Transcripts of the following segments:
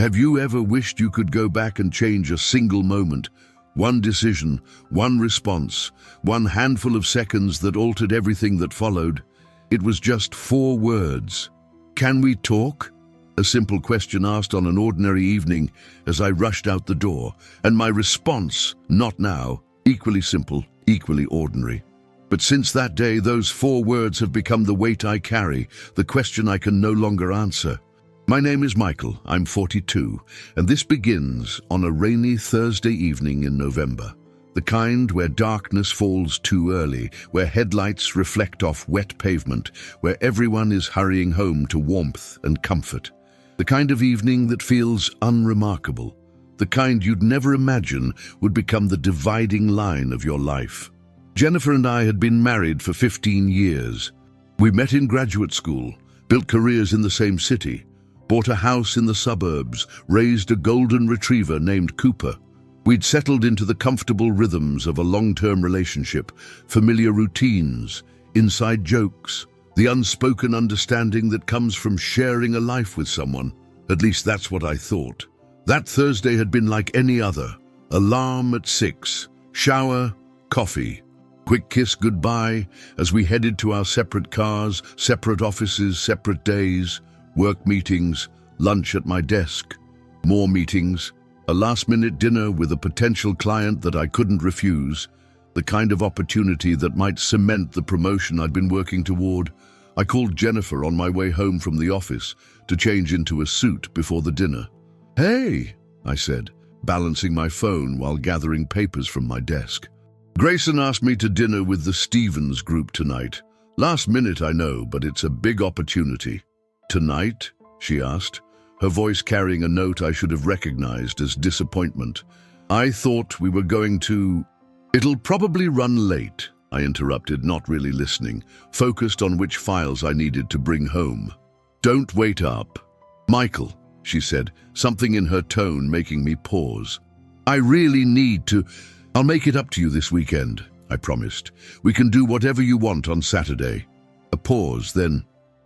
Have you ever wished you could go back and change a single moment, one decision, one response, one handful of seconds that altered everything that followed? It was just 4 words. Can we talk? A simple question asked on an ordinary evening as I rushed out the door, and my response, not now, equally simple, equally ordinary. But since that day, those 4 words have become the weight I carry, the question I can no longer answer. My name is Michael, I'm 42, and this begins on a rainy Thursday evening in November. The kind where darkness falls too early, where headlights reflect off wet pavement, where everyone is hurrying home to warmth and comfort. The kind of evening that feels unremarkable, the kind you'd never imagine would become the dividing line of your life. Jennifer and I had been married for 15 years. We met in graduate school, built careers in the same city, bought a house in the suburbs, raised a golden retriever named Cooper. We'd settled into the comfortable rhythms of a long-term relationship, familiar routines, inside jokes, the unspoken understanding that comes from sharing a life with someone. At least that's what I thought. That Thursday had been like any other. Alarm at 6, shower, coffee, quick kiss goodbye as we headed to our separate cars, separate offices, separate days, work meetings, lunch at my desk, more meetings, a last-minute dinner with a potential client that I couldn't refuse, the kind of opportunity that might cement the promotion I'd been working toward. I called Jennifer on my way home from the office to change into a suit before the dinner. "Hey," I said, balancing my phone while gathering papers from my desk. "Grayson asked me to dinner with the Stevens group tonight. Last minute, I know, but it's a big opportunity." "Tonight?" she asked, her voice carrying a note I should have recognized as disappointment. "I thought we were going to—" "It'll probably run late," I interrupted, not really listening, focused on which files I needed to bring home. "Don't wait up." "Michael," she said, something in her tone making me pause. "I really need to—" "I'll make it up to you this weekend," I promised. "We can do whatever you want on Saturday." A pause, then,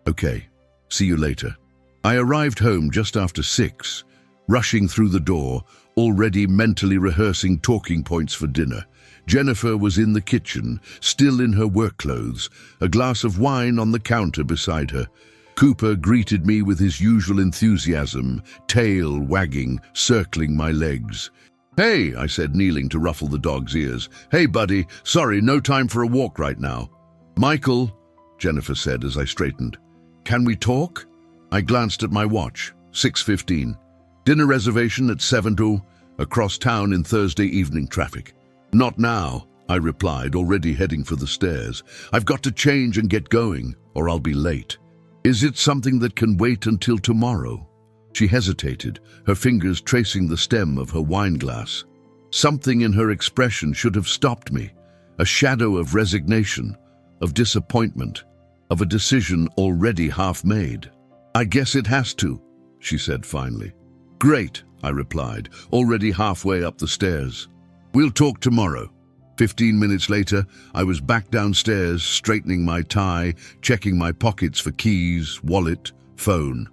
"Okay. See you later." I arrived home just after 6, rushing through the door, already mentally rehearsing talking points for dinner. Jennifer was in the kitchen, still in her work clothes, a glass of wine on the counter beside her. Cooper greeted me with his usual enthusiasm, tail wagging, circling my legs. "Hey," I said, kneeling to ruffle the dog's ears. "Hey, buddy, sorry, no time for a walk right now." "Michael," Jennifer said as I straightened. "Can we talk?" I glanced at my watch, 6:15. Dinner reservation at 7 across town in Thursday evening traffic. "Not now," I replied, already heading for the stairs. "I've got to change and get going, or I'll be late." "Is it something that can wait until tomorrow?" She hesitated, her fingers tracing the stem of her wine glass. Something in her expression should have stopped me, a shadow of resignation, of disappointment, of a decision already half made. "I guess it has to," she said finally. "Great," I replied, already halfway up the stairs. "We'll talk tomorrow." 15 minutes later, I was back downstairs, straightening my tie, checking my pockets for keys, wallet, phone.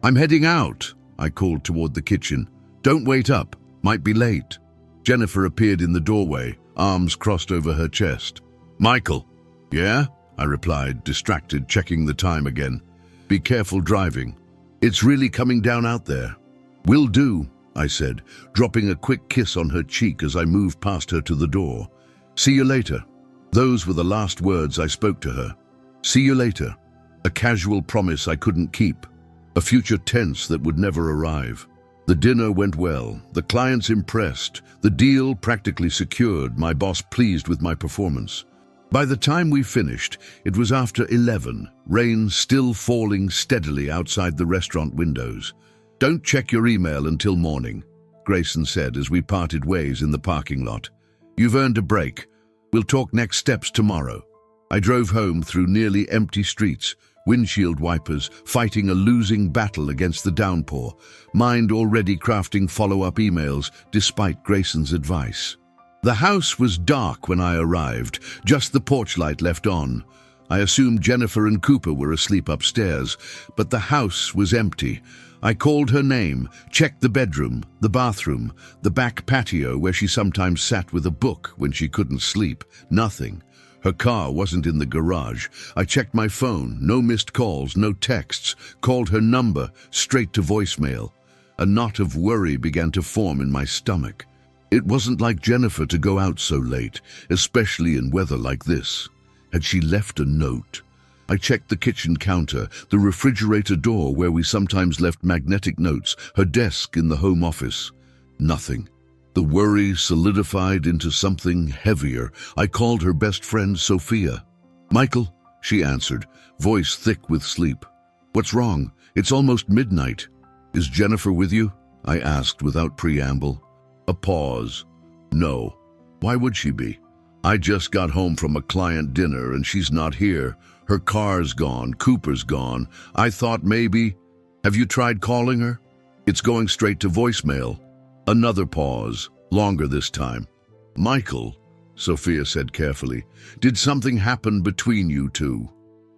"I'm heading out," I called toward the kitchen. "Don't wait up, might be late." Jennifer appeared in the doorway, arms crossed over her chest. "Michael." "Yeah?" I replied, distracted, checking the time again. "Be careful driving. It's really coming down out there." "Will do," I said, dropping a quick kiss on her cheek as I moved past her to the door. "See you later." Those were the last words I spoke to her. See you later. A casual promise I couldn't keep. A future tense that would never arrive. The dinner went well, the clients impressed, the deal practically secured, my boss pleased with my performance. By the time we finished, it was after 11, rain still falling steadily outside the restaurant windows. "Don't check your email until morning," Grayson said as we parted ways in the parking lot. "You've earned a break. We'll talk next steps tomorrow." I drove home through nearly empty streets, windshield wipers fighting a losing battle against the downpour, mind already crafting follow-up emails despite Grayson's advice. The house was dark when I arrived, just the porch light left on. I assumed Jennifer and Cooper were asleep upstairs, but the house was empty. I called her name, checked the bedroom, the bathroom, the back patio where she sometimes sat with a book when she couldn't sleep. Nothing. Her car wasn't in the garage. I checked my phone, no missed calls, no texts, called her number, straight to voicemail. A knot of worry began to form in my stomach. It wasn't like Jennifer to go out so late, especially in weather like this. Had she left a note? I checked the kitchen counter, the refrigerator door where we sometimes left magnetic notes, her desk in the home office. Nothing. The worry solidified into something heavier. I called her best friend, Sophia. "Michael," she answered, voice thick with sleep. "What's wrong? It's almost midnight." "Is Jennifer with you?" I asked without preamble. A pause. "No. Why would she be? I just got home from a client dinner and she's not here. Her car's gone, Cooper's gone. I thought maybe—" "Have you tried calling her?" "It's going straight to voicemail." Another pause, longer this time. "Michael," Sophia said carefully, "did something happen between you two?"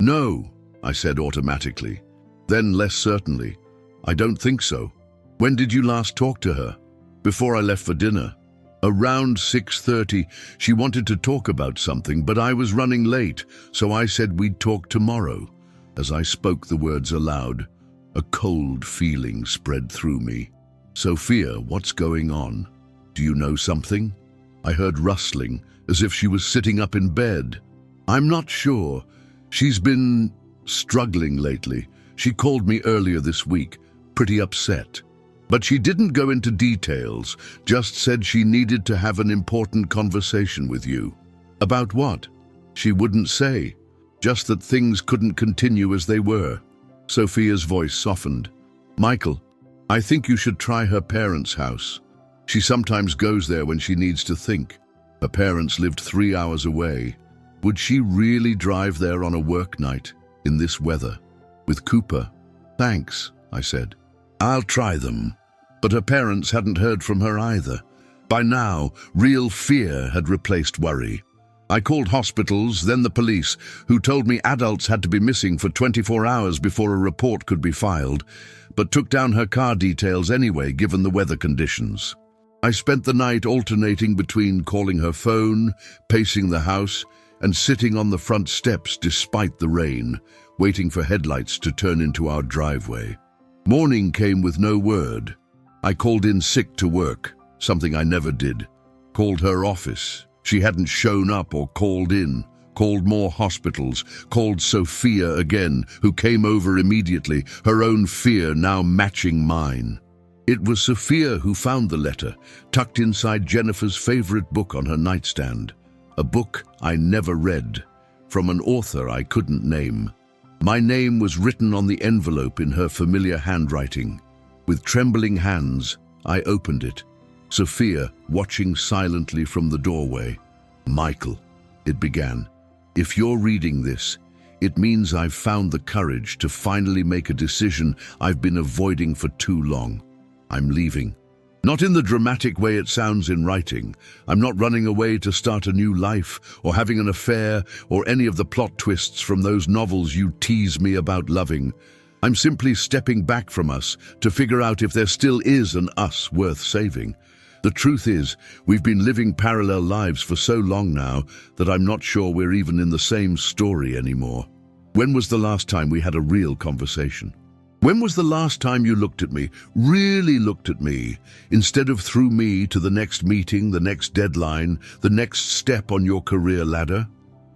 "No," I said automatically. Then less certainly, "I don't think so." "When did you last talk to her?" "Before I left for dinner. Around 6:30, she wanted to talk about something, but I was running late, so I said we'd talk tomorrow." As I spoke the words aloud, a cold feeling spread through me. "Sophia, what's going on? Do you know something?" I heard rustling, as if she was sitting up in bed. "I'm not sure. She's been struggling lately. She called me earlier this week, pretty upset. But she didn't go into details, just said she needed to have an important conversation with you." "About what?" "She wouldn't say, just that things couldn't continue as they were." Sophia's voice softened. "Michael, I think you should try her parents' house. She sometimes goes there when she needs to think. Her parents lived 3 hours away. Would she really drive there on a work night, in this weather, with Cooper?" "Thanks," I said. "I'll try them." But her parents hadn't heard from her either. By now, real fear had replaced worry. I called hospitals, then the police, who told me adults had to be missing for 24 hours before a report could be filed, but took down her car details anyway, given the weather conditions. I spent the night alternating between calling her phone, pacing the house, and sitting on the front steps despite the rain, waiting for headlights to turn into our driveway. Morning came with no word. I called in sick to work, something I never did. Called her office. She hadn't shown up or called in. Called more hospitals. Called Sophia again, who came over immediately, her own fear now matching mine. It was Sophia who found the letter, tucked inside Jennifer's favorite book on her nightstand. A book I never read, from an author I couldn't name. My name was written on the envelope in her familiar handwriting. With trembling hands, I opened it. Sophia, watching silently from the doorway. "Michael," it began, "if you're reading this, it means I've found the courage to finally make a decision I've been avoiding for too long. I'm leaving. Not in the dramatic way it sounds in writing. I'm not running away to start a new life, or having an affair, or any of the plot twists from those novels you tease me about loving. I'm simply stepping back from us to figure out if there still is an us worth saving. The truth is, we've been living parallel lives for so long now that I'm not sure we're even in the same story anymore. When was the last time we had a real conversation? When was the last time you looked at me, really looked at me, instead of through me to the next meeting, the next deadline, the next step on your career ladder?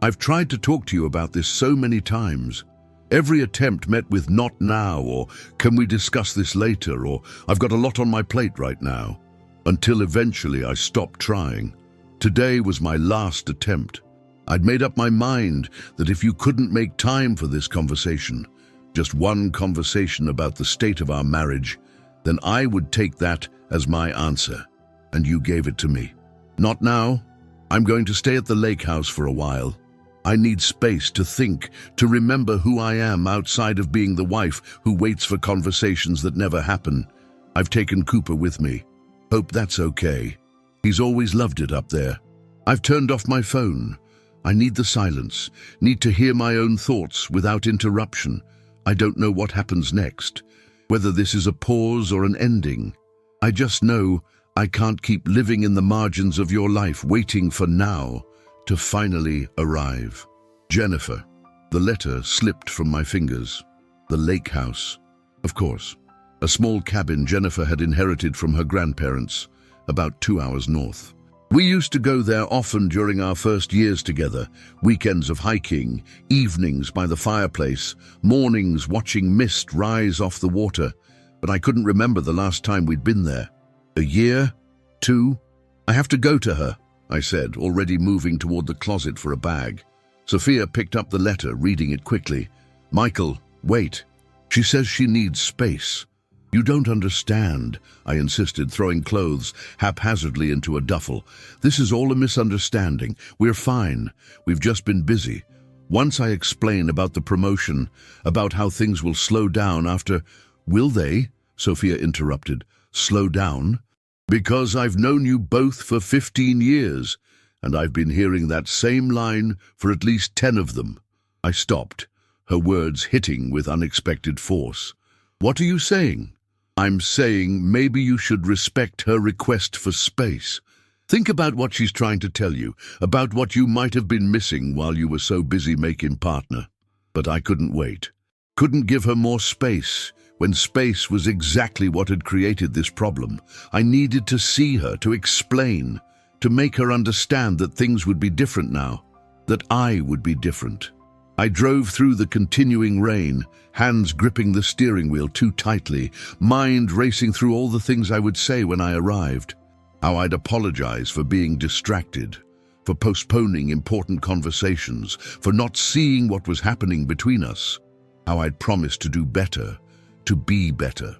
I've tried to talk to you about this so many times. Every attempt met with "not now," or "can we discuss this later," or "I've got a lot on my plate right now," until eventually I stopped trying. Today was my last attempt. I'd made up my mind that if you couldn't make time for this conversation, just one conversation about the state of our marriage, then I would take that as my answer. And you gave it to me. "Not now. I'm going to stay at the lake house for a while. I need space to think, to remember who I am outside of being the wife who waits for conversations that never happen. I've taken Cooper with me. Hope that's okay. He's always loved it up there. I've turned off my phone. I need the silence, need to hear my own thoughts without interruption. I don't know what happens next. whether this is a pause or an ending. I just know I can't keep living in the margins of your life, waiting for now to finally arrive. Jennifer. The letter slipped from my fingers. The lake house. Of course. A small cabin Jennifer had inherited from her grandparents, about 2 hours north. We used to go there often during our first years together, weekends of hiking, evenings by the fireplace, mornings watching mist rise off the water, but I couldn't remember the last time we'd been there. A year? 2? I have to go to her, I said, already moving toward the closet for a bag. Sophia picked up the letter, reading it quickly. Michael, wait. She says she needs space. You don't understand, I insisted, throwing clothes haphazardly into a duffel. This is all a misunderstanding. We're fine. We've just been busy. Once I explain about the promotion, about how things will slow down after... Will they? Sophia interrupted. Slow down? Because I've known you both for 15 years, and I've been hearing that same line for at least 10 of them. I stopped, her words hitting with unexpected force. What are you saying? I'm saying maybe you should respect her request for space. Think about what she's trying to tell you, about what you might have been missing while you were so busy making partner. But I couldn't wait. Couldn't give her more space, when space was exactly what had created this problem. I needed to see her, to explain, to make her understand that things would be different now, that I would be different. I drove through the continuing rain, hands gripping the steering wheel too tightly, mind racing through all the things I would say when I arrived. How I'd apologize for being distracted, for postponing important conversations, for not seeing what was happening between us. How I'd promised to do better, to be better.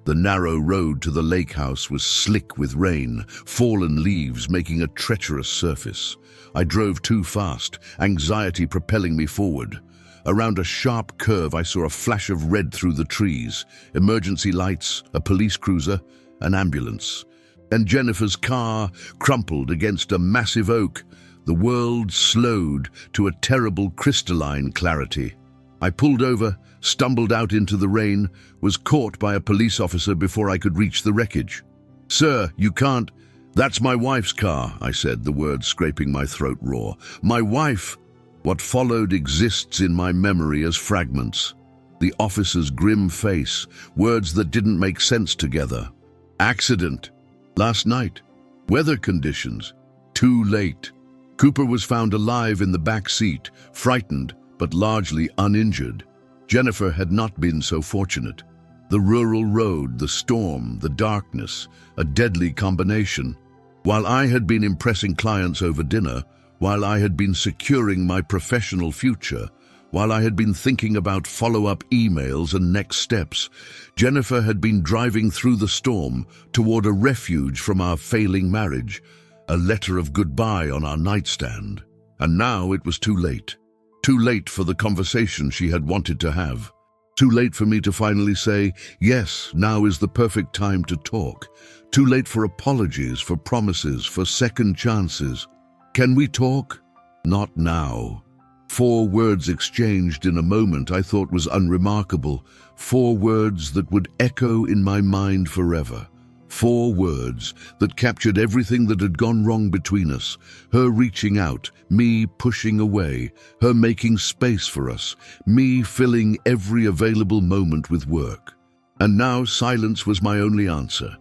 The narrow road to the lake house was slick with rain, fallen leaves making a treacherous surface. I drove too fast, anxiety propelling me forward. Around a sharp curve, I saw a flash of red through the trees, emergency lights, a police cruiser, an ambulance. And Jennifer's car crumpled against a massive oak. The world slowed to a terrible crystalline clarity. I pulled over, stumbled out into the rain, was caught by a police officer before I could reach the wreckage. Sir, you can't... That's my wife's car, I said, the words scraping my throat raw. My wife! What followed exists in my memory as fragments. The officer's grim face, words that didn't make sense together. Accident. Last night. Weather conditions. Too late. Cooper was found alive in the back seat, frightened, but largely uninjured. Jennifer had not been so fortunate. The rural road, the storm, the darkness, a deadly combination. While I had been impressing clients over dinner, while I had been securing my professional future, while I had been thinking about follow-up emails and next steps, Jennifer had been driving through the storm toward a refuge from our failing marriage, a letter of goodbye on our nightstand. And now it was too late. Too late for the conversation she had wanted to have. Too late for me to finally say, yes, now is the perfect time to talk. Too late for apologies, for promises, for second chances. Can we talk? Not now. 4 words exchanged in a moment I thought was unremarkable. 4 words that would echo in my mind forever. 4 words that captured everything that had gone wrong between us. Her reaching out, me pushing away, her making space for us, me filling every available moment with work. And now silence was my only answer.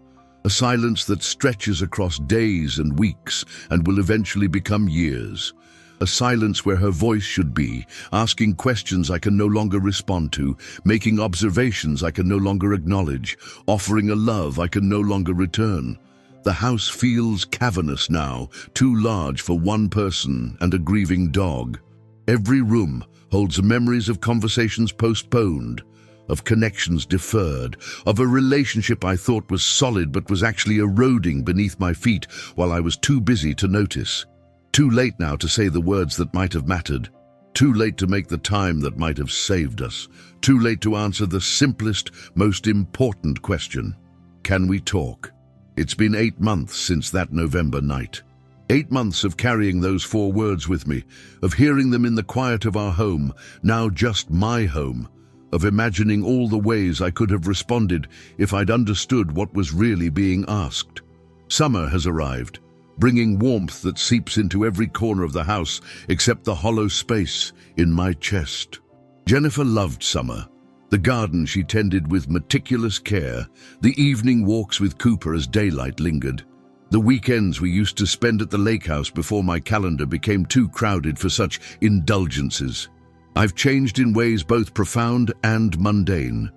A silence that stretches across days and weeks and will eventually become years. A silence where her voice should be, asking questions I can no longer respond to, making observations I can no longer acknowledge, offering a love I can no longer return. The house feels cavernous now, too large for one person and a grieving dog. Every room holds memories of conversations postponed, of connections deferred, of a relationship I thought was solid but was actually eroding beneath my feet while I was too busy to notice. Too late now to say the words that might have mattered. Too late to make the time that might have saved us. Too late to answer the simplest, most important question. Can we talk? It's been 8 months since that November night. 8 months of carrying those 4 words with me, of hearing them in the quiet of our home, now just my home, of imagining all the ways I could have responded if I'd understood what was really being asked. Summer has arrived, bringing warmth that seeps into every corner of the house except the hollow space in my chest. Jennifer loved summer. The garden she tended with meticulous care, the evening walks with Cooper as daylight lingered, the weekends we used to spend at the lake house before my calendar became too crowded for such indulgences. I've changed in ways both profound and mundane.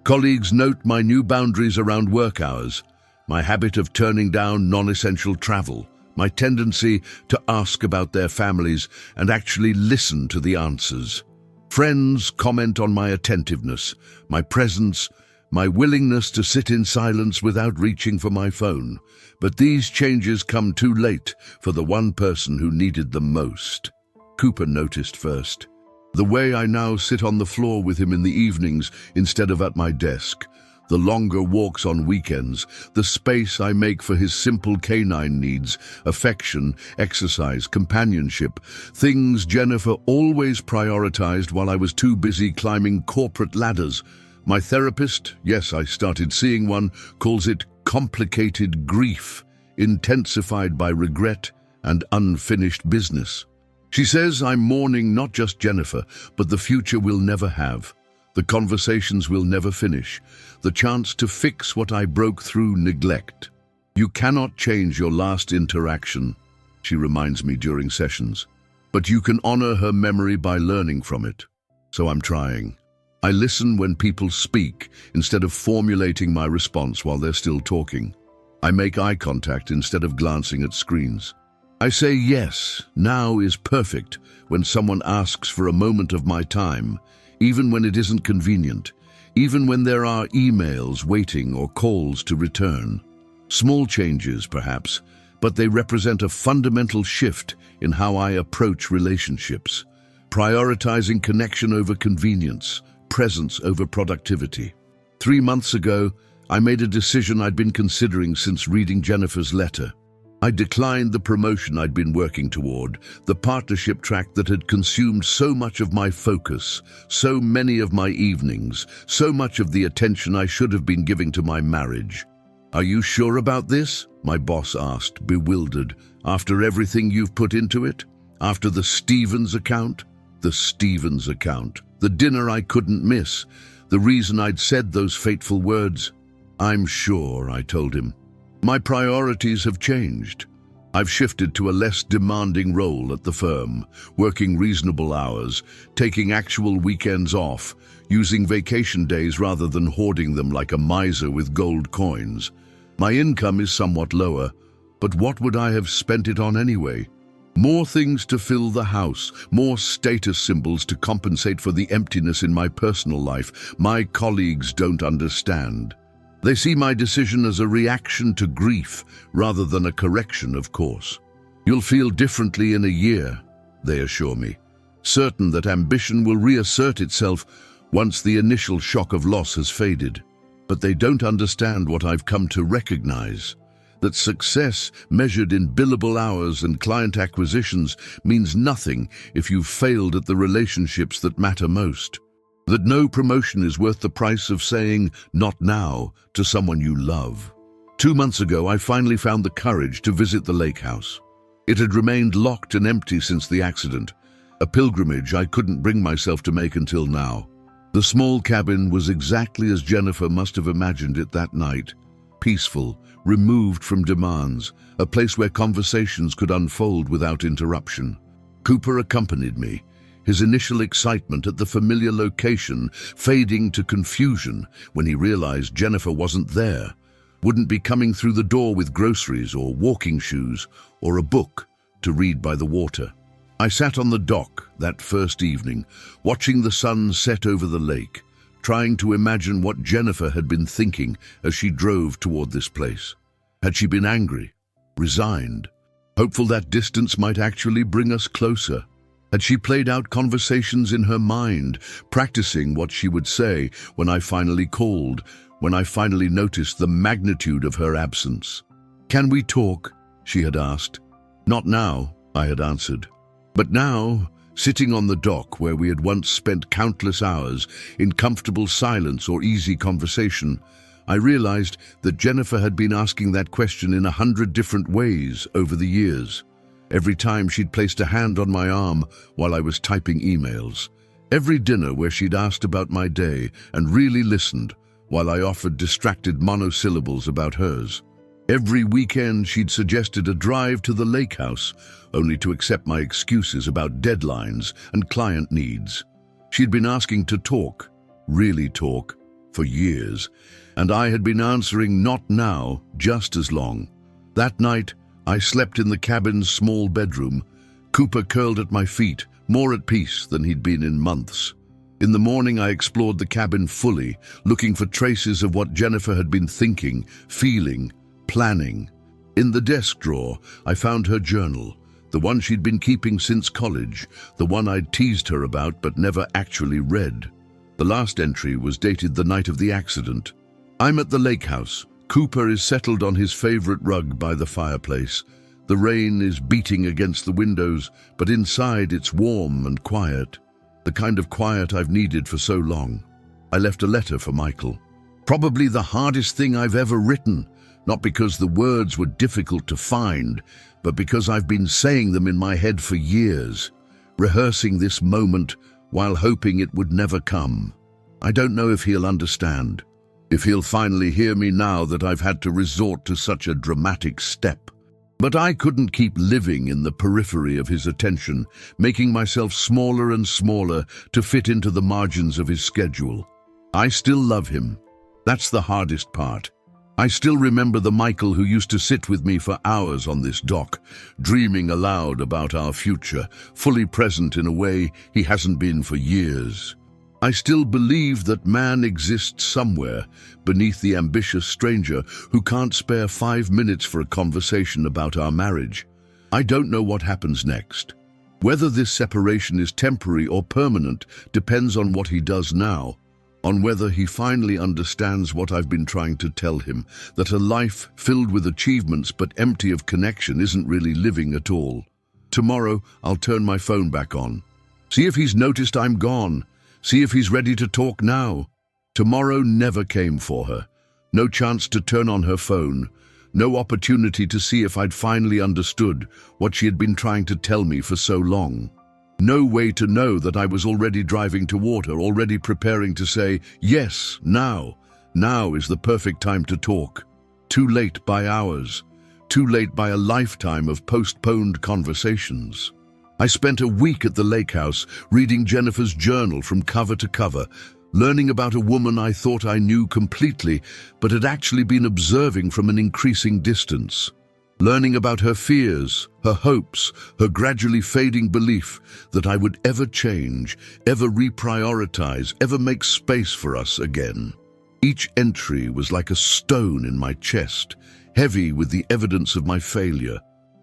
Colleagues note my new boundaries around work hours, my habit of turning down non-essential travel, my tendency to ask about their families and actually listen to the answers. Friends comment on my attentiveness, my presence, my willingness to sit in silence without reaching for my phone. But these changes come too late for the one person who needed them most. Cooper noticed first. The way I now sit on the floor with him in the evenings instead of at my desk, the longer walks on weekends, the space I make for his simple canine needs, affection, exercise, companionship, things Jennifer always prioritized while I was too busy climbing corporate ladders. My therapist, yes, I started seeing one, calls it complicated grief, intensified by regret and unfinished business. She says I'm mourning not just Jennifer, but the future we'll never have, the conversations we'll never finish, the chance to fix what I broke through neglect. You cannot change your last interaction, she reminds me during sessions, but you can honor her memory by learning from it. So I'm trying. I listen when people speak instead of formulating my response while they're still talking. I make eye contact instead of glancing at screens. I say yes, now is perfect when someone asks for a moment of my time, even when it isn't convenient, even when there are emails waiting or calls to return. Small changes, perhaps, but they represent a fundamental shift in how I approach relationships, prioritizing connection over convenience, presence over productivity. 3 months ago, I made a decision I'd been considering since reading Jennifer's letter. I declined the promotion I'd been working toward, the partnership track that had consumed so much of my focus, so many of my evenings, so much of the attention I should have been giving to my marriage. "Are you sure about this?" my boss asked, bewildered. "After everything you've put into it? After the Stevens account?" The Stevens account. The dinner I couldn't miss. The reason I'd said those fateful words. "I'm sure," I told him. "My priorities have changed. I've shifted to a less demanding role at the firm, working reasonable hours, taking actual weekends off, using vacation days rather than hoarding them like a miser with gold coins. My income is somewhat lower, but what would I have spent it on anyway? More things to fill the house, more status symbols to compensate for the emptiness in my personal life. My colleagues don't understand. They see my decision as a reaction to grief rather than a correction, of course. You'll feel differently in a year, they assure me, certain that ambition will reassert itself once the initial shock of loss has faded. But they don't understand what I've come to recognize, that success measured in billable hours and client acquisitions means nothing if you've failed at the relationships that matter most. That no promotion is worth the price of saying, "not now," to someone you love. 2 months ago, I finally found the courage to visit the lake house. It had remained locked and empty since the accident, a pilgrimage I couldn't bring myself to make until now. The small cabin was exactly as Jennifer must have imagined it that night, peaceful, removed from demands, a place where conversations could unfold without interruption. Cooper accompanied me, his initial excitement at the familiar location fading to confusion when he realized Jennifer wasn't there, wouldn't be coming through the door with groceries or walking shoes or a book to read by the water. I sat on the dock that first evening, watching the sun set over the lake, trying to imagine what Jennifer had been thinking as she drove toward this place. Had she been angry, resigned, hopeful that distance might actually bring us closer? Had she played out conversations in her mind, practicing what she would say when I finally called, when I finally noticed the magnitude of her absence? "Can we talk?" she had asked. "Not now," I had answered. But now, Sitting on the dock where we had once spent countless hours in comfortable silence or easy conversation, I realized that Jennifer had been asking that question in 100 different ways over the years. Every time she'd placed a hand on my arm while I was typing emails. Every dinner where she'd asked about my day and really listened while I offered distracted monosyllables about hers. Every weekend she'd suggested a drive to the lake house, only to accept my excuses about deadlines and client needs. She'd been asking to talk, really talk, for years, and I had been answering not now, just as long. That night, I slept in the cabin's small bedroom, Cooper curled at my feet, more at peace than he'd been in months. In the morning, I explored the cabin fully, looking for traces of what Jennifer had been thinking, feeling, planning. In the desk drawer, I found her journal, the one she'd been keeping since college, the one I'd teased her about but never actually read. The last entry was dated the night of the accident. I'm at the lake house. Cooper is settled on his favorite rug by the fireplace. The rain is beating against the windows, but inside it's warm and quiet. The kind of quiet I've needed for so long. I left a letter for Michael. Probably the hardest thing I've ever written, not because the words were difficult to find, but because I've been saying them in my head for years, rehearsing this moment while hoping it would never come. I don't know if he'll understand, if he'll finally hear me now that I've had to resort to such a dramatic step. But I couldn't keep living in the periphery of his attention, making myself smaller and smaller to fit into the margins of his schedule. I still love him. That's the hardest part. I still remember the Michael who used to sit with me for hours on this dock, dreaming aloud about our future, fully present in a way he hasn't been for years. I still believe that man exists somewhere beneath the ambitious stranger who can't spare 5 minutes for a conversation about our marriage. I don't know what happens next. Whether this separation is temporary or permanent depends on what he does now, on whether he finally understands what I've been trying to tell him, that a life filled with achievements but empty of connection isn't really living at all. Tomorrow, I'll turn my phone back on. See if he's noticed I'm gone. See if he's ready to talk now. Tomorrow never came for her. No chance to turn on her phone. No opportunity to see if I'd finally understood what she had been trying to tell me for so long. No way to know that I was already driving toward her, already preparing to say, yes, now. Now is the perfect time to talk. Too late by hours. Too late by a lifetime of postponed conversations. I spent a week at the lake house, reading Jennifer's journal from cover to cover, learning about a woman I thought I knew completely, but had actually been observing from an increasing distance. Learning about her fears, her hopes, her gradually fading belief that I would ever change, ever reprioritize, ever make space for us again. Each entry was like a stone in my chest, heavy with the evidence of my failure.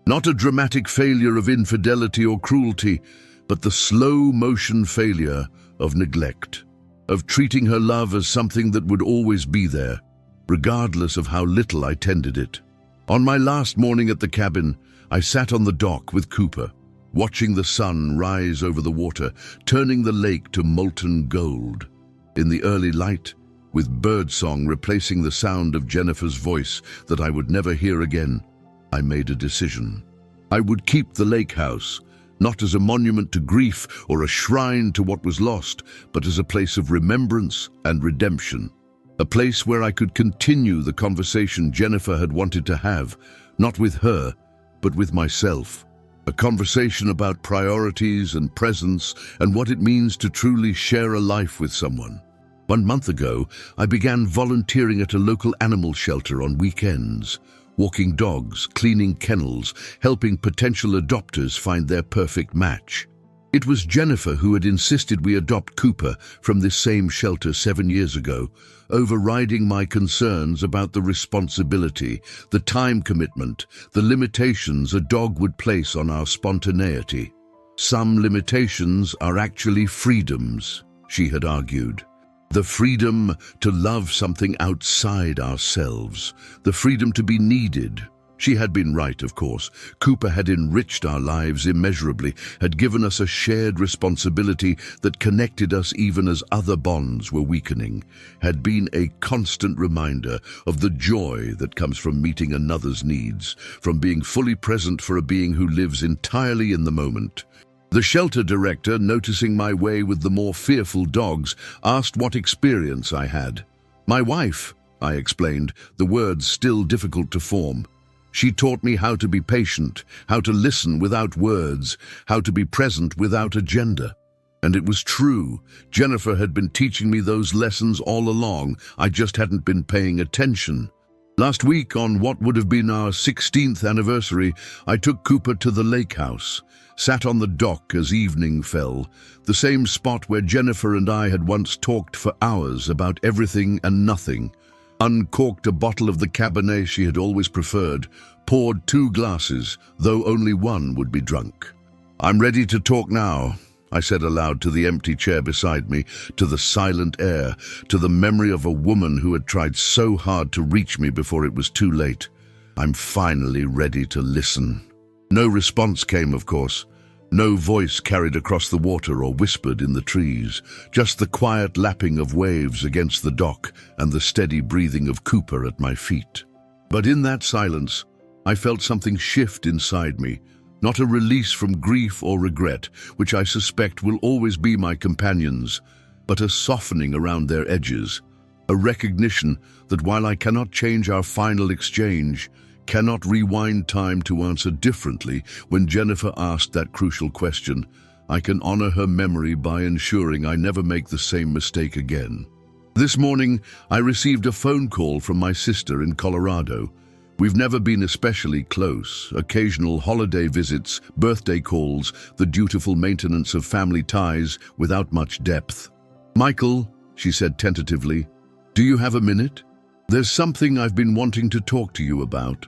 Not a dramatic failure of infidelity or cruelty, but the slow-motion failure of neglect, of treating her love as something that would always be there, regardless of how little I tended it. On my last morning at the cabin, I sat on the dock with Cooper, watching the sun rise over the water, turning the lake to molten gold. In the early light, with birdsong replacing the sound of Jennifer's voice that I would never hear again, I made a decision. I would keep the lake house, not as a monument to grief or a shrine to what was lost, but as a place of remembrance and redemption. A place where I could continue the conversation Jennifer had wanted to have, not with her, but with myself. A conversation about priorities and presence and what it means to truly share a life with someone. 1 month ago, I began volunteering at a local animal shelter on weekends, walking dogs, cleaning kennels, helping potential adopters find their perfect match. It was Jennifer who had insisted we adopt Cooper from this same shelter 7 years ago, overriding my concerns about the responsibility, the time commitment, the limitations a dog would place on our spontaneity. Some limitations are actually freedoms, she had argued. The freedom to love something outside ourselves, the freedom to be needed, She had been right, of course. Cooper had enriched our lives immeasurably, had given us a shared responsibility that connected us even as other bonds were weakening, had been a constant reminder of the joy that comes from meeting another's needs, from being fully present for a being who lives entirely in the moment. The shelter director, noticing my way with the more fearful dogs, asked what experience I had. "My wife," I explained, the words still difficult to form. "She taught me how to be patient, how to listen without words, how to be present without agenda." And it was true. Jennifer had been teaching me those lessons all along. I just hadn't been paying attention. Last week, on what would have been our 16th anniversary, I took Cooper to the lake house, sat on the dock as evening fell, the same spot where Jennifer and I had once talked for hours about everything and nothing. Uncorked a bottle of the Cabernet she had always preferred, poured 2 glasses, though only one would be drunk. "I'm ready to talk now," I said aloud to the empty chair beside me, to the silent air, to the memory of a woman who had tried so hard to reach me before it was too late. "I'm finally ready to listen." No response came, of course. No voice carried across the water or whispered in the trees, just the quiet lapping of waves against the dock and the steady breathing of Cooper at my feet. But in that silence, I felt something shift inside me, not a release from grief or regret, which I suspect will always be my companions, but a softening around their edges, a recognition that while I cannot change our final exchange, cannot rewind time to answer differently when Jennifer asked that crucial question, I can honor her memory by ensuring I never make the same mistake again. This morning, I received a phone call from my sister in Colorado. We've never been especially close. Occasional holiday visits, birthday calls, the dutiful maintenance of family ties without much depth. "Michael," she said tentatively, "do you have a minute? There's something I've been wanting to talk to you about."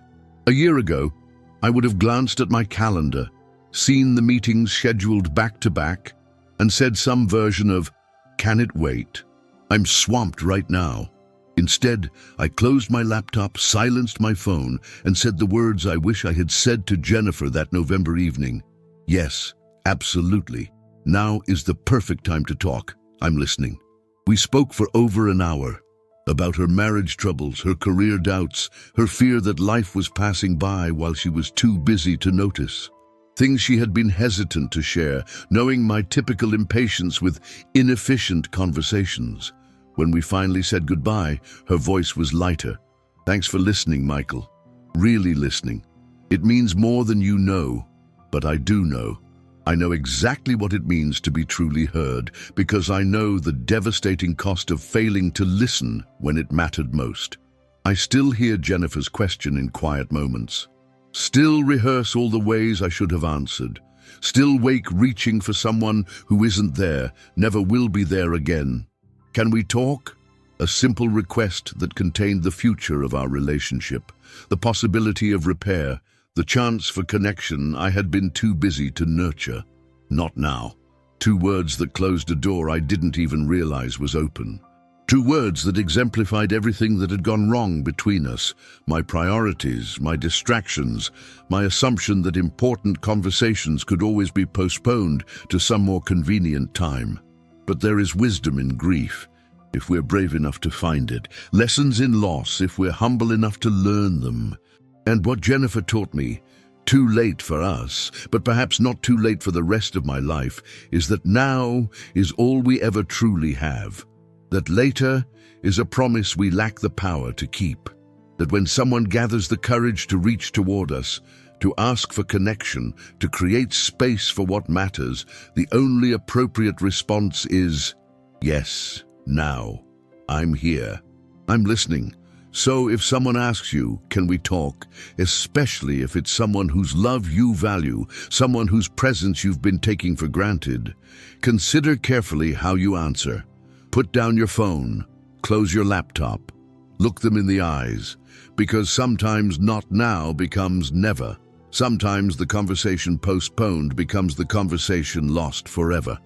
A year ago, I would have glanced at my calendar, seen the meetings scheduled back to back, and said some version of, "Can it wait? I'm swamped right now." Instead, I closed my laptop, silenced my phone, and said the words I wish I had said to Jennifer that November evening. "Yes, absolutely. Now is the perfect time to talk. I'm listening." We spoke for over an hour. About her marriage troubles, her career doubts, her fear that life was passing by while she was too busy to notice. Things she had been hesitant to share, knowing my typical impatience with inefficient conversations. When we finally said goodbye, her voice was lighter. "Thanks for listening, Michael. Really listening. It means more than you know, but I do know. I know exactly what it means to be truly heard, because I know the devastating cost of failing to listen when it mattered most. I still hear Jennifer's question in quiet moments. Still rehearse all the ways I should have answered. Still wake reaching for someone who isn't there, never will be there again. Can we talk? A simple request that contained the future of our relationship, the possibility of repair, the chance for connection I had been too busy to nurture. Not now. 2 words that closed a door I didn't even realize was open. 2 words that exemplified everything that had gone wrong between us, my priorities, my distractions, my assumption that important conversations could always be postponed to some more convenient time. But there is wisdom in grief, if we're brave enough to find it, lessons in loss if we're humble enough to learn them. And what Jennifer taught me, too late for us, but perhaps not too late for the rest of my life, is that now is all we ever truly have. That later is a promise we lack the power to keep. That when someone gathers the courage to reach toward us, to ask for connection, to create space for what matters, the only appropriate response is, "Yes, now. I'm here. I'm listening." So if someone asks you, "Can we talk?" especially if it's someone whose love you value, someone whose presence you've been taking for granted, consider carefully how you answer. Put down your phone, close your laptop, look them in the eyes, because sometimes not now becomes never. Sometimes the conversation postponed becomes the conversation lost forever.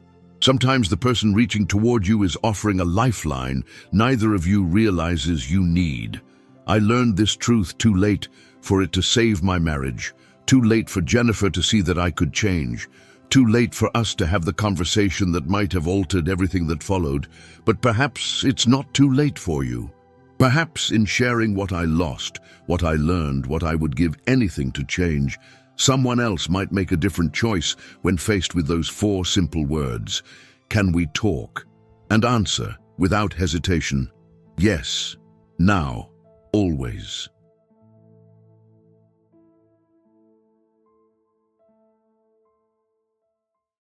Sometimes the person reaching toward you is offering a lifeline neither of you realizes you need. I learned this truth too late, for it to save my marriage, too late for Jennifer to see that I could change, too late for us to have the conversation that might have altered everything that followed. But perhaps it's not too late for you. Perhaps in sharing what I lost, what I learned, what I would give anything to change, someone else might make a different choice when faced with those 4 simple words. Can we talk? And answer, without hesitation, yes, now, always.